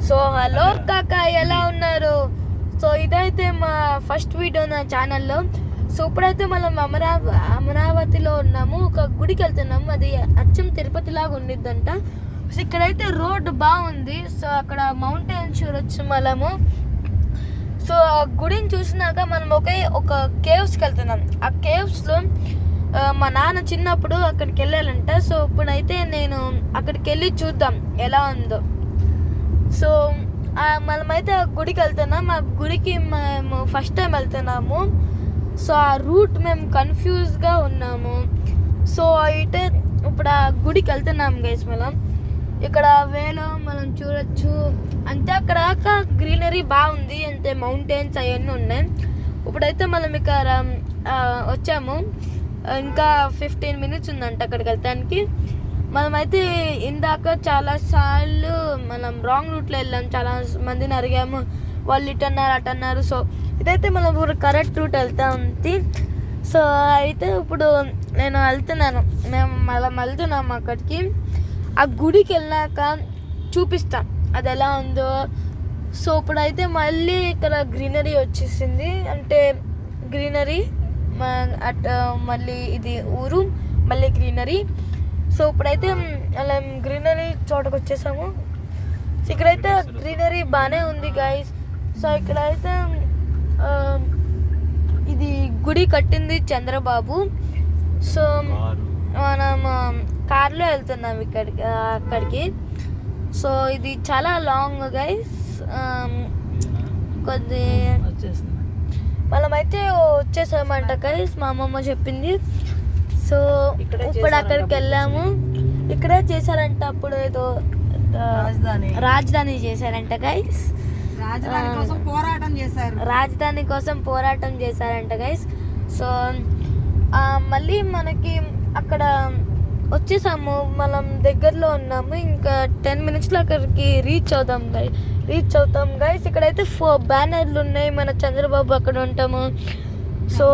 So hello కాక, ఎలా ఉన్నారు? సో ఇదైతే మా ఫస్ట్ వీడియో నా ఛానల్లో. సో ఇప్పుడైతే మనం అమరావతిలో ఉన్నాము, ఒక గుడికి వెళ్తున్నాము. అది అచ్చం తిరుపతి లాగా ఉండిద్దంట. సో ఇక్కడైతే రోడ్డు బాగుంది. సో అక్కడ మౌంటైన్స్ చూడొచ్చు మనము. సో ఆ గుడిని చూసినాక మనం ఒక కేవ్స్కి వెళ్తున్నాం. ఆ కేవ్స్లో మా నాన్న చిన్నప్పుడు అక్కడికి వెళ్ళాలంట. సో ఇప్పుడైతే నేను అక్కడికి వెళ్ళి చూద్దాం ఎలా ఉందో. సో మనమైతే ఆ గుడికి వెళ్తున్నాం. ఆ గుడికి మేము ఫస్ట్ టైం వెళ్తున్నాము. సో ఆ రూట్ మేము కన్ఫ్యూజ్గా ఉన్నాము. సో అయితే ఇప్పుడు ఆ గుడికి వెళ్తున్నాం గైస్. మనం ఇక్కడ వేలో మనం చూడొచ్చు. అంతే అక్కడ గ్రీనరీ బాగుంది, అంతే మౌంటైన్స్ అవన్నీ ఉన్నాయి. ఇప్పుడైతే మనం ఇక్కడ వచ్చాము. ఇంకా 15 minutes ఉందంట అక్కడికి వెళ్తానికి. మనమైతే ఇందాక చాలాసార్లు మనం రాంగ్ రూట్లో వెళ్ళాం. చాలా మందిని అడిగాము, వాళ్ళు ఇటన్నారు అటన్నారు. సో ఇదైతే మనం ఇప్పుడు కరెక్ట్ రూట్ వెళ్తా ఉంది. సో అయితే ఇప్పుడు నేను వెళ్తున్నాను, మేము మళ్ళీ వెళ్తున్నాము అక్కడికి. ఆ గుడికి వెళ్ళాక చూపిస్తాం అది ఎలా ఉందో. సో ఇప్పుడైతే మళ్ళీ ఇక్కడ గ్రీనరీ వచ్చేసింది, అంటే గ్రీనరీ మళ్ళీ ఇది ఊరు, మళ్ళీ గ్రీనరీ. సో ఇప్పుడైతే అలా గ్రీనరీ చోటకు వచ్చేసాము. సో ఇక్కడైతే గ్రీనరీ బాగానే ఉంది గైస్. సో ఇక్కడైతే ఇది గుడి కట్టింది చంద్రబాబు. సో మనం కార్లో వెళ్తున్నాం అక్కడికి. సో ఇది చాలా లాంగ్ గైస్. కొద్ది మనమైతే వచ్చేసామంట గైస్, మా అమ్మమ్మ చెప్పింది. సో ఇప్పుడు అక్కడికి వెళ్ళాము. ఇక్కడే చేశారంట అప్పుడు ఏదో రాజధాని చేశారంట గైస్. రాజధాని కోసం పోరాటం చేశారంట గైస్. సో మళ్ళీ మనకి అక్కడ వచ్చేసాము, మనం దగ్గరలో ఉన్నాము. ఇంకా 10 minutesలో అక్కడికి రీచ్ అవుతాం గైస్. ఇక్కడైతే 4 బ్యానర్లు ఉన్నాయి, మన చంద్రబాబు అక్కడ ఉంటాము. సో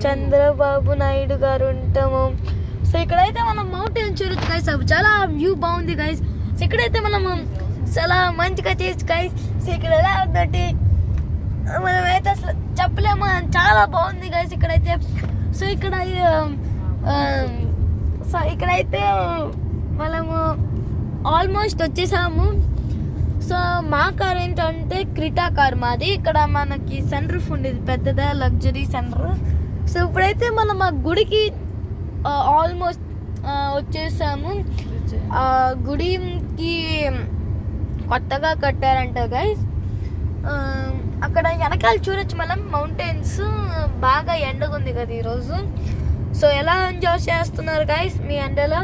చంద్రబాబు నాయుడు గారు ఉంటాము. సో ఇక్కడైతే మనం మౌంటైన్ చూడొచ్చు గైస్. చాలా వ్యూ బాగుంది గైస్. సో ఇక్కడైతే మనము చాలా మంచిగా చేయొచ్చు గైస్. సో ఇక్కడ ఎలా ఉందంటే మనమైతే అసలు చెప్పలేము, చాలా బాగుంది గైస్ ఇక్కడైతే. సో ఇక్కడైతే మనము ఆల్మోస్ట్ వచ్చేసాము. సో మా కార్ ఏంటంటే క్రిటా కార్ మాది. ఇక్కడ మనకి సన్ రూఫ్ ఉండేది, పెద్దదా లగ్జరీ సన్ రూఫ్. సో ఇప్పుడైతే మనం ఆ గుడికి ఆల్మోస్ట్ వచ్చేసాము. ఆ గుడికి కొత్తగా కట్టారంట గైస్. అక్కడ వెనకాల చూడొచ్చు మనం మౌంటైన్స్. బాగా ఎండగా ఉంది కదా ఈరోజు. సో ఎలా ఎంజాయ్ చేస్తున్నారు గైస్ మీ ఎండలో?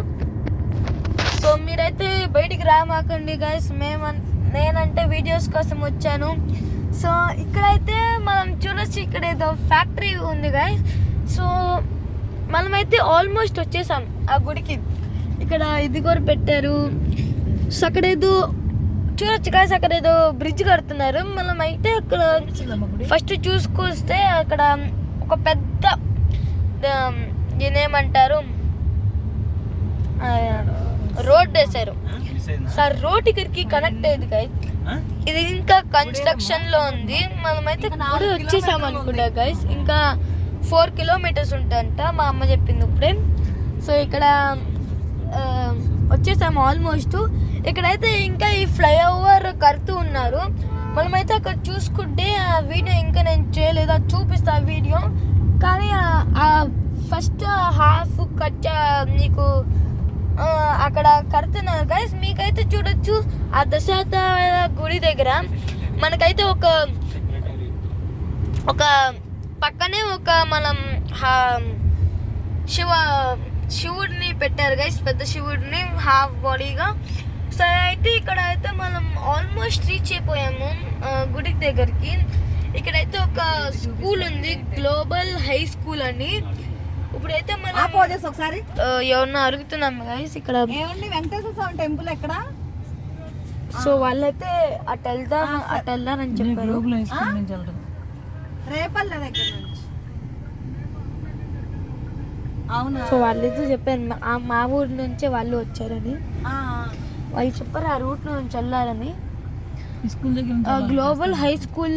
సో మీరైతే బయటికి రామాకండి గైస్. నేనంటే వీడియోస్ కోసం వచ్చాను. సో ఇక్కడైతే మనం చూడొచ్చు, ఇక్కడ ఏదో ఫ్యాక్టరీ ఉంది గైస్. సో మనమైతే ఆల్మోస్ట్ వచ్చేసాం ఆ గుడికి. ఇక్కడ ఇది కూడా పెట్టారు. సో అక్కడ ఏదో చూడొచ్చు గైస్, అక్కడ ఏదో బ్రిడ్జ్ కడుతున్నారు. మనం అయితే అక్కడ ఫస్ట్ చూసుకొస్తే అక్కడ ఒక పెద్ద ఏమంటారు రోడ్ వేశారు. సార్ రోడ్ ఇక్కడికి కనెక్ట్ అయ్యేది గైస్. ఇది ఇంకా కన్స్ట్రక్షన్ లో ఉంది. మనమైతే గుడి వచ్చేసాం అనుకుంటా గైస్. ఇంకా 4 kilometers ఉంటుందంట, మా అమ్మ చెప్పింది ఇప్పుడే. సో ఇక్కడ వచ్చేసాము ఆల్మోస్ట్. ఇక్కడైతే ఇంకా ఈ ఫ్లైఓవర్ కడుతూ ఉన్నారు. మనమైతే అక్కడ చూసుకుంటే ఆ వీడియో ఇంకా నేను చేయలేదు, అది చూపిస్తా ఆ వీడియో. కానీ ఆ ఫస్ట్ హాఫ్ మీకు అక్కడ కడుతున్నారు గైస్. మీకైతే చూడొచ్చు ఆ దశావతార గుడి దగ్గర మనకైతే ఒక పక్కనే ఒక మనం శివుడిని పెట్టారు గైస్, పెద్ద శివుడిని హాఫ్ బాడీగా. సో అయితే ఇక్కడ అయితే మనం ఆల్మోస్ట్ రీచ్ అయిపోయాము గుడి దగ్గరికి. ఇక్కడైతే ఒక స్కూల్ ఉంది, గ్లోబల్ హై స్కూల్ అని. ఇప్పుడైతే మనం ఒకసారి ఎవరన్నా అడుగుతున్నాము గైస్ ఇక్కడ వెంకటేశ్వర స్వామి టెంపుల్ ఎక్కడ. సో వాళ్ళైతే అటు వెళ్దారని చెప్పారు. రేపల్ల దగ్గర నుంచి. అవును. సో వాళ్ళైతే చెప్పారు మా ఊరి నుంచే వాళ్ళు వచ్చారని. వాళ్ళు చెప్పారు ఆ రూట్ నుంచి వెళ్ళాలని. ఈ స్కూల్ దగ్గర నుంచి గ్లోబల్ హై స్కూల్